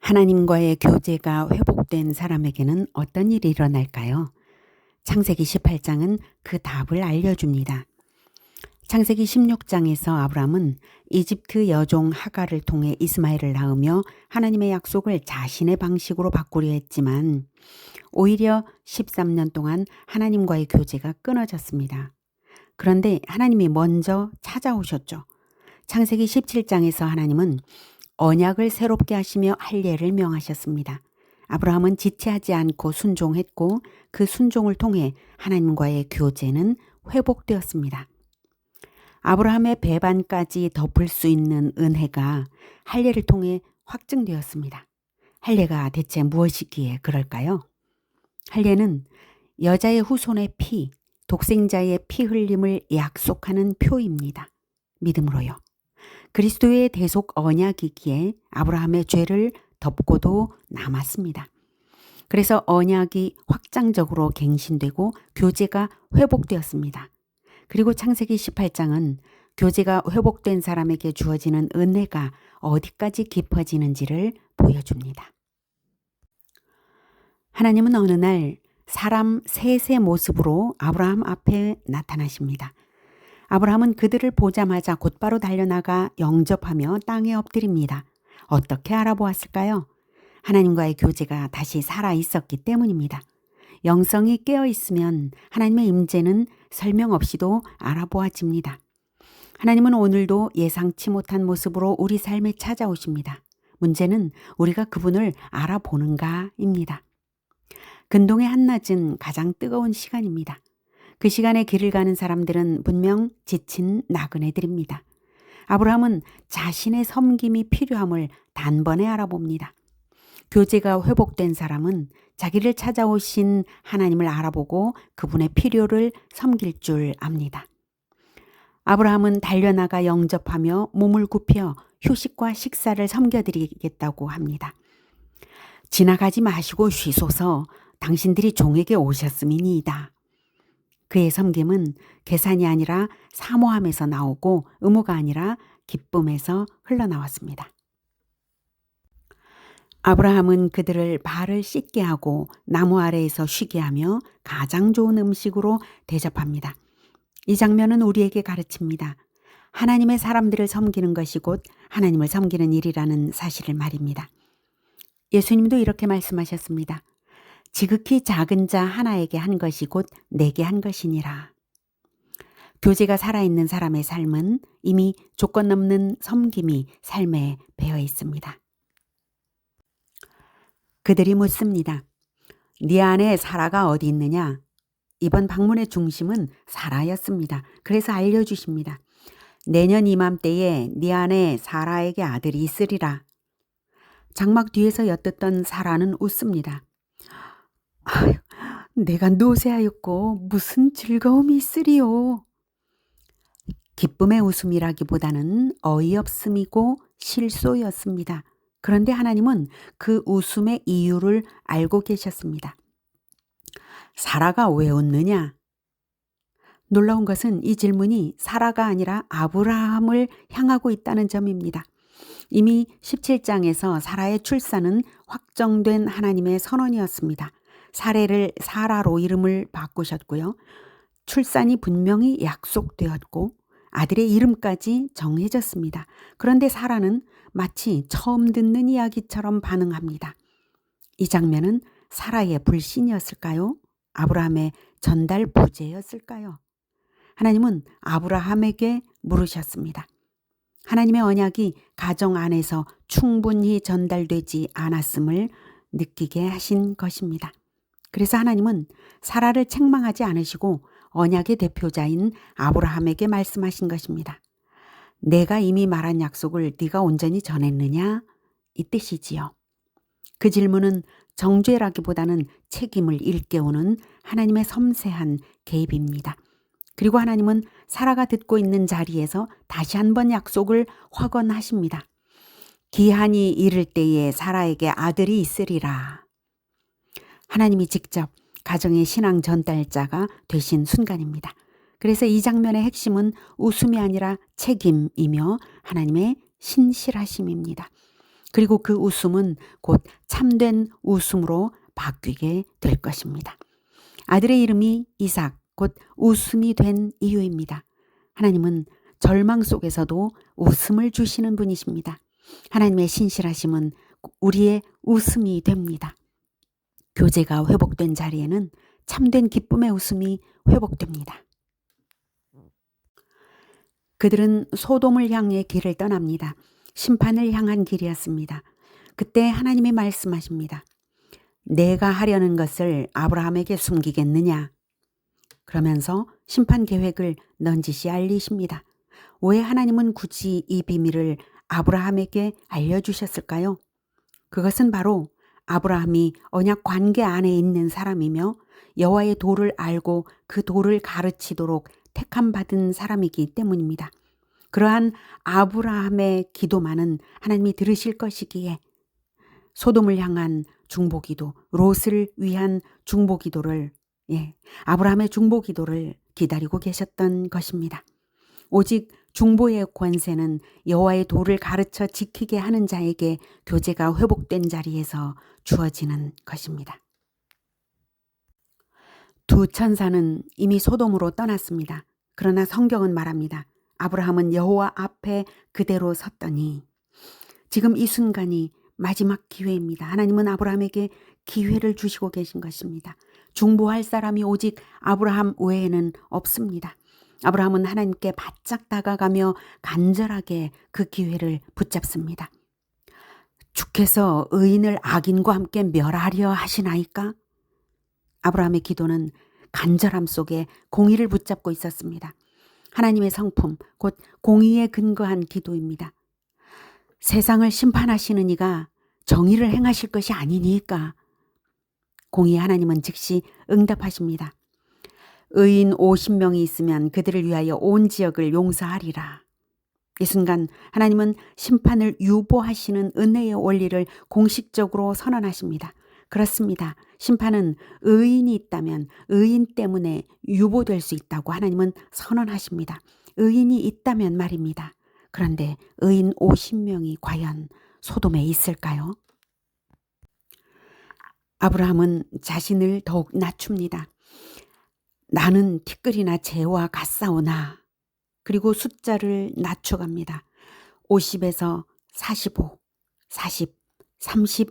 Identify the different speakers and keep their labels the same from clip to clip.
Speaker 1: 하나님과의 교제가 회복된 사람에게는 어떤 일이 일어날까요? 창세기 18장은 그 답을 알려줍니다. 창세기 16장에서 아브라함은 이집트 여종 하갈을 통해 이스마엘을 낳으며 하나님의 약속을 자신의 방식으로 바꾸려 했지만 오히려 13년 동안 하나님과의 교제가 끊어졌습니다. 그런데 하나님이 먼저 찾아오셨죠. 창세기 17장에서 하나님은 언약을 새롭게 하시며 할례를 명하셨습니다. 아브라함은 지체하지 않고 순종했고 그 순종을 통해 하나님과의 교제는 회복되었습니다. 아브라함의 배반까지 덮을 수 있는 은혜가 할례를 통해 확증되었습니다. 할례가 대체 무엇이기에 그럴까요? 할례는 여자의 후손의 피, 독생자의 피 흘림을 약속하는 표입니다. 믿음으로요. 그리스도의 대속 언약이기에 아브라함의 죄를 덮고도 남았습니다. 그래서 언약이 확장적으로 갱신되고 교제가 회복되었습니다. 그리고 창세기 18장은 교제가 회복된 사람에게 주어지는 은혜가 어디까지 깊어지는지를 보여줍니다. 하나님은 어느 날 사람 셋의 모습으로 아브라함 앞에 나타나십니다. 아브라함은 그들을 보자마자 곧바로 달려나가 영접하며 땅에 엎드립니다. 어떻게 알아보았을까요? 하나님과의 교제가 다시 살아 있었기 때문입니다. 영성이 깨어 있으면 하나님의 임재는 설명 없이도 알아보아집니다. 하나님은 오늘도 예상치 못한 모습으로 우리 삶에 찾아오십니다. 문제는 우리가 그분을 알아보는가입니다. 근동의 한낮은 가장 뜨거운 시간입니다. 그 시간에 길을 가는 사람들은 분명 지친 나그네들입니다. 아브라함은 자신의 섬김이 필요함을 단번에 알아봅니다. 교제가 회복된 사람은 자기를 찾아오신 하나님을 알아보고 그분의 필요를 섬길 줄 압니다. 아브라함은 달려나가 영접하며 몸을 굽혀 휴식과 식사를 섬겨드리겠다고 합니다. 지나가지 마시고 쉬소서, 당신들이 종에게 오셨음이니이다. 그의 섬김은 계산이 아니라 사모함에서 나오고 의무가 아니라 기쁨에서 흘러나왔습니다. 아브라함은 그들을 발을 씻게 하고 나무 아래에서 쉬게 하며 가장 좋은 음식으로 대접합니다. 이 장면은 우리에게 가르칩니다. 하나님의 사람들을 섬기는 것이 곧 하나님을 섬기는 일이라는 사실을 말입니다. 예수님도 이렇게 말씀하셨습니다. 지극히 작은 자 하나에게 한 것이 곧 내게 한 것이니라. 교제가 살아있는 사람의 삶은 이미 조건 없는 섬김이 삶에 배어 있습니다. 그들이 묻습니다. 네 안에 사라가 어디 있느냐? 이번 방문의 중심은 사라였습니다. 그래서 알려주십니다. 내년 이맘때에 네 안에 사라에게 아들이 있으리라. 장막 뒤에서 엿듣던 사라는 웃습니다. 아유, 내가 노쇠하였고 무슨 즐거움이 있으리요. 기쁨의 웃음이라기보다는 어이없음이고 실소였습니다. 그런데 하나님은 그 웃음의 이유를 알고 계셨습니다. 사라가 왜 웃느냐? 놀라운 것은 이 질문이 사라가 아니라 아브라함을 향하고 있다는 점입니다. 이미 17장에서 사라의 출산은 확정된 하나님의 선언이었습니다. 사례를 사라로 이름을 바꾸셨고요. 출산이 분명히 약속되었고 아들의 이름까지 정해졌습니다. 그런데 사라는 마치 처음 듣는 이야기처럼 반응합니다. 이 장면은 사라의 불신이었을까요? 아브라함의 전달 부재였을까요? 하나님은 아브라함에게 물으셨습니다. 하나님의 언약이 가정 안에서 충분히 전달되지 않았음을 느끼게 하신 것입니다. 그래서 하나님은 사라를 책망하지 않으시고 언약의 대표자인 아브라함에게 말씀하신 것입니다. 내가 이미 말한 약속을 네가 온전히 전했느냐? 이 뜻이지요. 그 질문은 정죄라기보다는 책임을 일깨우는 하나님의 섬세한 개입입니다. 그리고 하나님은 사라가 듣고 있는 자리에서 다시 한번 약속을 확언하십니다. 기한이 이를 때에 사라에게 아들이 있으리라. 하나님이 직접 가정의 신앙 전달자가 되신 순간입니다. 그래서 이 장면의 핵심은 웃음이 아니라 책임이며 하나님의 신실하심입니다. 그리고 그 웃음은 곧 참된 웃음으로 바뀌게 될 것입니다. 아들의 이름이 이삭, 곧 웃음이 된 이유입니다. 하나님은 절망 속에서도 웃음을 주시는 분이십니다. 하나님의 신실하심은 우리의 웃음이 됩니다. 교제가 회복된 자리에는 참된 기쁨의 웃음이 회복됩니다. 그들은 소돔을 향해 길을 떠납니다. 심판을 향한 길이었습니다. 그때 하나님이 말씀하십니다. 내가 하려는 것을 아브라함에게 숨기겠느냐? 그러면서 심판 계획을 넌지시 알리십니다. 왜 하나님은 굳이 이 비밀을 아브라함에게 알려주셨을까요? 그것은 바로 아브라함이 언약 관계 안에 있는 사람이며 여호와의 도를 알고 그 도를 가르치도록 택함받은 사람이기 때문입니다. 그러한 아브라함의 기도만은 하나님이 들으실 것이기에 소돔을 향한 중보기도, 롯을 위한 중보기도를, 아브라함의 중보기도를 기다리고 계셨던 것입니다. 오직 중보의 권세는 여호와의 도를 가르쳐 지키게 하는 자에게 교제가 회복된 자리에서 주어지는 것입니다. 두 천사는 이미 소돔으로 떠났습니다. 그러나 성경은 말합니다. 아브라함은 여호와 앞에 그대로 섰더니 지금 이 순간이 마지막 기회입니다. 하나님은 아브라함에게 기회를 주시고 계신 것입니다. 중보할 사람이 오직 아브라함 외에는 없습니다. 아브라함은 하나님께 바짝 다가가며 간절하게 그 기회를 붙잡습니다. 주께서 의인을 악인과 함께 멸하려 하시나이까? 아브라함의 기도는 간절함 속에 공의를 붙잡고 있었습니다. 하나님의 성품, 곧 공의에 근거한 기도입니다. 세상을 심판하시는 이가 정의를 행하실 것이 아니니까. 공의의 하나님은 즉시 응답하십니다. 의인 50명이 있으면 그들을 위하여 온 지역을 용서하리라. 이 순간 하나님은 심판을 유보하시는 은혜의 원리를 공식적으로 선언하십니다. 그렇습니다. 심판은 의인이 있다면 의인 때문에 유보될 수 있다고 하나님은 선언하십니다. 의인이 있다면 말입니다. 그런데 의인 50명이 과연 소돔에 있을까요? 아브라함은 자신을 더욱 낮춥니다. 나는 티끌이나 재와 같사오나. 그리고 숫자를 낮춰갑니다. 50에서 45, 40, 30,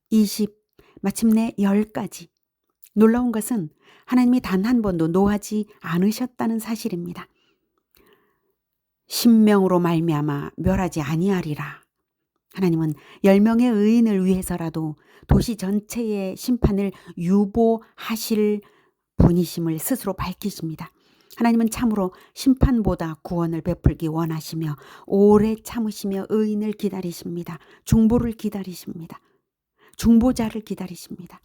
Speaker 1: 20, 마침내 10까지. 놀라운 것은 하나님이 단 한 번도 노하지 않으셨다는 사실입니다. 신명으로 말미암아 멸하지 아니하리라. 하나님은 10명의 의인을 위해서라도 도시 전체의 심판을 유보하실 분이심을 스스로 밝히십니다. 하나님은 참으로 심판보다 구원을 베풀기 원하시며 오래 참으시며 의인을 기다리십니다. 중보를 기다리십니다. 중보자를 기다리십니다.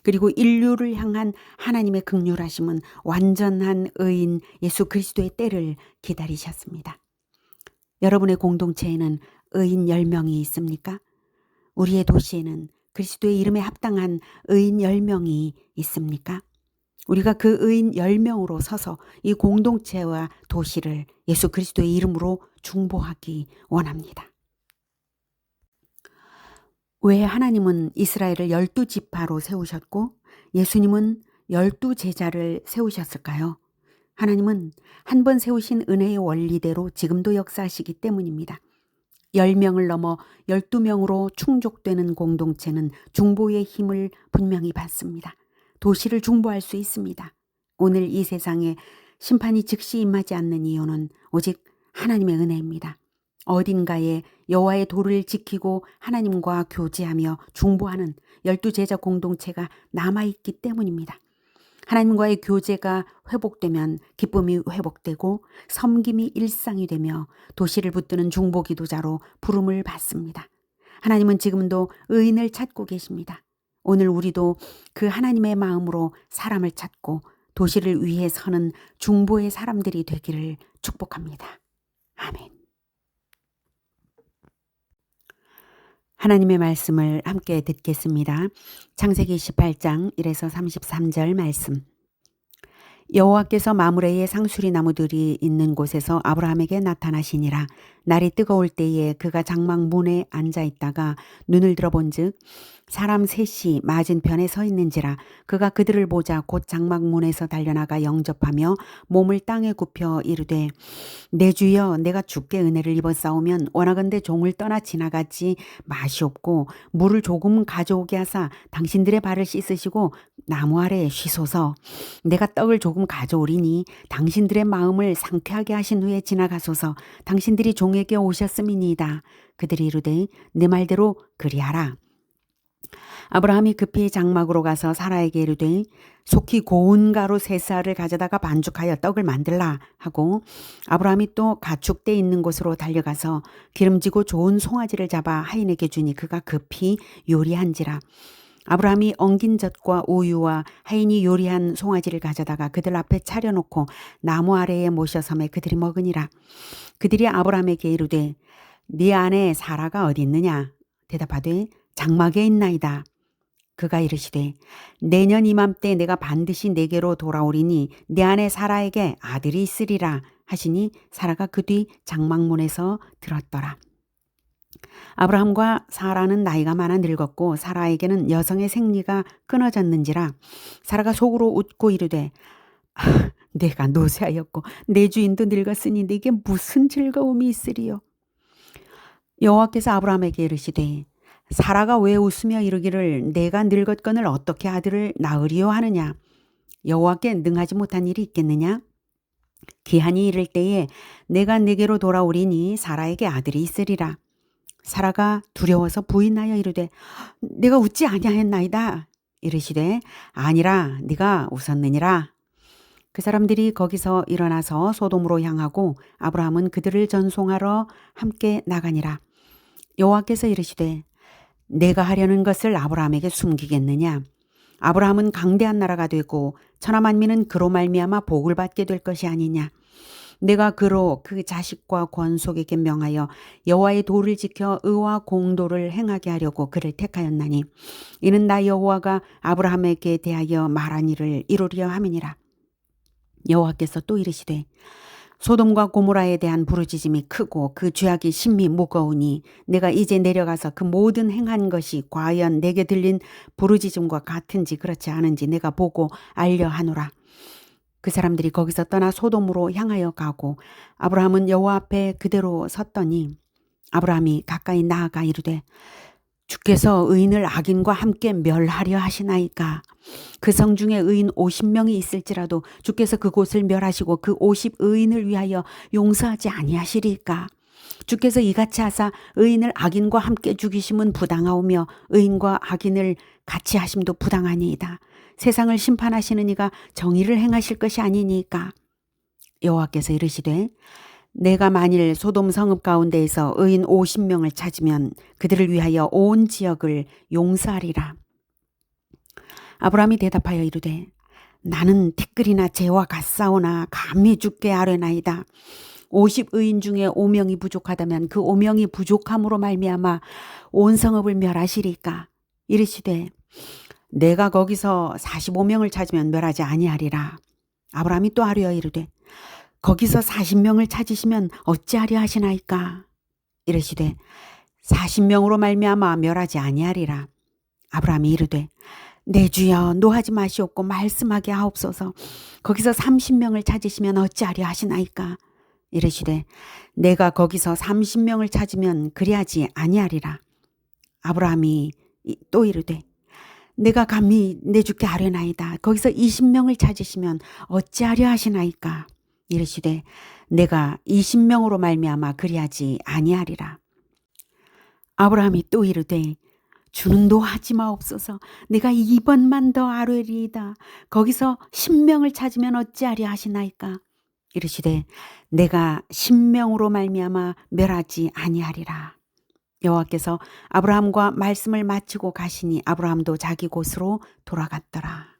Speaker 1: 그리고 인류를 향한 하나님의 긍휼하심은 완전한 의인 예수 그리스도의 때를 기다리셨습니다. 여러분의 공동체에는 의인 10명이 있습니까? 우리의 도시에는 그리스도의 이름에 합당한 의인 10명이 있습니까? 우리가 그 의인 10명으로 서서 이 공동체와 도시를 예수 그리스도의 이름으로 중보하기 원합니다. 왜 하나님은 이스라엘을 12지파로 세우셨고 예수님은 12제자를 세우셨을까요? 하나님은 한 번 세우신 은혜의 원리대로 지금도 역사하시기 때문입니다. 10명을 넘어 12명으로 충족되는 공동체는 중보의 힘을 분명히 받습니다. 도시를 중보할 수 있습니다. 오늘 이 세상에 심판이 즉시 임하지 않는 이유는 오직 하나님의 은혜입니다. 어딘가에 여호와의 도를 지키고 하나님과 교제하며 중보하는 12제자 공동체가 남아있기 때문입니다. 하나님과의 교제가 회복되면 기쁨이 회복되고 섬김이 일상이 되며 도시를 붙드는 중보기도자로 부름을 받습니다. 하나님은 지금도 의인을 찾고 계십니다. 오늘 우리도 그 하나님의 마음으로 사람을 찾고 도시를 위해 서는 중보의 사람들이 되기를 축복합니다. 아멘. 하나님의 말씀을 함께 듣겠습니다. 창세기 28장 1에서 33절 말씀. 여호와께서 마므레의 상수리 나무들이 있는 곳에서 아브라함에게 나타나시니라. 날이 뜨거울 때에 그가 장막 문에 앉아 있다가 눈을 들어본즉 사람 셋이 맞은편에 서 있는지라 그가 그들을 보자 곧 장막 문에서 달려나가 영접하며 몸을 땅에 굽혀 이르되 내 주여 내가 주께 은혜를 입었사오면 원하건대 종을 떠나 지나가지 마시옵고 물을 조금 가져오게 하사 당신들의 발을 씻으시고 나무 아래에 쉬소서. 내가 떡을 조금 가져오리니 당신들의 마음을 상쾌하게 하신 후에 지나가소서. 당신들이 종에게 오셨음이니이다. 그들이 이르되 내 말대로 그리하라. 아브라함이 급히 장막으로 가서 사라에게 이르되 속히 고운 가루 3쌀을 가져다가 반죽하여 떡을 만들라 하고 아브라함이 또 가축대 있는 곳으로 달려가서 기름지고 좋은 송아지를 잡아 하인에게 주니 그가 급히 요리한지라. 아브라함이 엉긴 젖과 우유와 하인이 요리한 송아지를 가져다가 그들 앞에 차려놓고 나무 아래에 모셔섬에 그들이 먹으니라. 그들이 아브라함에게 이르되 네 아내 사라가 어디 있느냐? 대답하되 장막에 있나이다. 그가 이르시되 내년 이맘때 내가 반드시 내게로 돌아오리니 내 아내 사라에게 아들이 있으리라 하시니 사라가 그 뒤 장막문에서 들었더라. 아브라함과 사라는 나이가 많아 늙었고 사라에게는 여성의 생리가 끊어졌는지라 사라가 속으로 웃고 이르되 내가 노쇠하였고 내 주인도 늙었으니 내게 무슨 즐거움이 있으리요. 여호와께서 아브라함에게 이르시되 사라가 왜 웃으며 이르기를 내가 늙었거늘 어떻게 아들을 낳으리요 하느냐. 여호와께 능하지 못한 일이 있겠느냐. 기한이 이를 때에 내가 내게로 돌아오리니 사라에게 아들이 있으리라. 사라가 두려워서 부인하여 이르되 내가 웃지 아니하였나이다. 이르시되 아니라 네가 웃었느니라. 그 사람들이 거기서 일어나서 소돔으로 향하고 아브라함은 그들을 전송하러 함께 나가니라. 여호와께서 이르시되 내가 하려는 것을 아브라함에게 숨기겠느냐. 아브라함은 강대한 나라가 되고 천하 만민은 그로 말미암아 복을 받게 될 것이 아니냐. 내가 그로 그 자식과 권속에게 명하여 여호와의 도를 지켜 의와 공도를 행하게 하려고 그를 택하였나니 이는 나 여호와가 아브라함에게 대하여 말한 일을 이루려 함이니라. 여호와께서 또 이르시되 소돔과 고모라에 대한 부르짖음이 크고 그 죄악이 심히 무거우니 내가 이제 내려가서 그 모든 행한 것이 과연 내게 들린 부르짖음과 같은지 그렇지 않은지 내가 보고 알려 하노라. 그 사람들이 거기서 떠나 소돔으로 향하여 가고 아브라함은 여호와 앞에 그대로 섰더니 아브라함이 가까이 나아가 이르되 주께서 의인을 악인과 함께 멸하려 하시나이까. 그 성 중에 의인 50명이 있을지라도 주께서 그곳을 멸하시고 그 50 의인을 위하여 용서하지 아니하시리까. 주께서 이같이 하사 의인을 악인과 함께 죽이심은 부당하오며 의인과 악인을 같이 하심도 부당하니이다. 세상을 심판하시는 이가 정의를 행하실 것이 아니니까. 여호와께서 이르시되 내가 만일 소돔 성읍 가운데에서 의인 50명을 찾으면 그들을 위하여 온 지역을 용서하리라. 아브라함이 대답하여 이르되 나는 티끌이나 재와 같사오나 감히 주께 아뢰나이다. 50 의인 중에 5명이 부족하다면 그 5명이 부족함으로 말미암아 온 성읍을 멸하시리까. 이르시되 내가 거기서 45명을 찾으면 멸하지 아니하리라. 아브라함이 또 아뢰어 이르되 거기서 40명을 찾으시면 어찌하려 하시나이까. 이르시되 40명으로 말미암아 멸하지 아니하리라. 아브라함이 이르되 내 주여 노하지 마시옵고 말씀하게 하옵소서. 거기서 30명을 찾으시면 어찌하려 하시나이까. 이르시되 내가 거기서 30명을 찾으면 그리하지 아니하리라. 아브라함이 또 이르되 내가 감히 내 주께 아뢰나이다. 거기서 20명을 찾으시면 어찌하려 하시나이까. 이르시되 내가 20명으로 말미암아 그리하지 아니하리라. 아브라함이 또 이르되 주는 노하지 마옵소서. 내가 2번만 더 아뢰리이다. 거기서 10명을 찾으면 어찌하려 하시나이까. 이르시되 내가 10명으로 말미암아 멸하지 아니하리라. 여호와께서 아브라함과 말씀을 마치고 가시니 아브라함도 자기 곳으로 돌아갔더라.